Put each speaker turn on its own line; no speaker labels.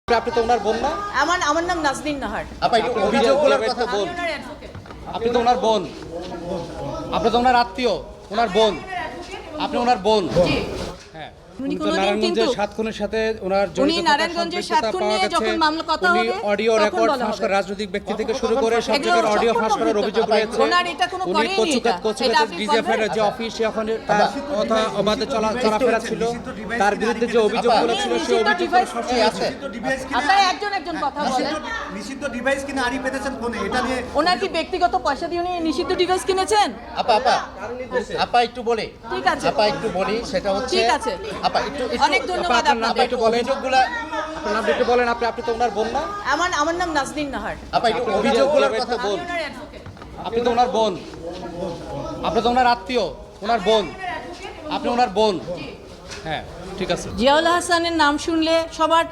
আপনি তো ওনার বোন না?
আমার নাম নাজনীন নাহার।
আপা একটু অভিযোগগুলোর কথা বল।
আমি ওনার অ্যাডভোকেট।
আপনি তো ওনার বোন, আপনি তো ওনার আত্মীয়, ওনার বোন, আপনি ওনার বোন।
জি।
হ্যাঁ,
উনি
তো
কোনোদিন
নারায়ণগঞ্জের
কিন্তু-
সাত খুনের সাথে ওনার
উনি
জড়িত থাকার
নারায়ণগঞ্জের
সম্পৃক্ততা
সাত খুন
পাওয়া
নিয়ে
গেছে।
যখন মামলা কথা
উনি
হবে,
অডিও
তখন
রেকর্ড
বলা
ফাঁস
হবে।
করে রাজনৈতিক ব্যক্তি থেকে শুরু করে সব
এগুলো
জায়গার অডিও
সম্পূর্ণ
ফাঁস করার
অভিযোগ।
অভিযোগ রয়েছে।
ওনার এটা কোনো
উনি
করেনি এটা। এটা
কচুকাতে
আপনি
ডিজিএফআই এর যে
বলবেন?
অফিস ওখানে তার কথা অবাধে চলাফেরা ছিল, তার বিরুদ্ধে যে অভিযোগগুলো ছিল সেই
নিষিদ্ধ
অভিযোগগুলো
ডিভাইস
সবসময় আছে।
আপনারা একজন কথা বলেন।
নিষিদ্ধ ডিভাইস কিনে আড়ি পেতেছেন ফোনে, এটা নিয়ে
ওনার কি ব্যক্তিগত পয়সা দিয়ে উনি নিষিদ্ধ ডিভাইস কিনেছেন?
আপা একটু বলি,
ঠিক আছে।
আপা একটু বলি, সেটা হচ্ছে
ঠিক আছে।
আপা একটু
অনেক ধন্যবাদ
আপনার নামটা
আপনাদের।
একটু বলেন।
অভিযোগগুলা
আপনার নামটা একটু বলেন। আপনি তো ওনার বোন না?
আমার নাম নাজনীন নাহার।
আপা একটু অভিযোগগুলোর কথা
আমি
বল।
ওনার অ্যাডভোকেট।
আপনি তো ওনার বোন, আপনি তো ওনার আত্মীয়, ওনার বোন, আপনি ওনার বোন। হ্যাঁ, ঠিক আছে।
জিয়াউল হাসানের নাম শুনলে সবার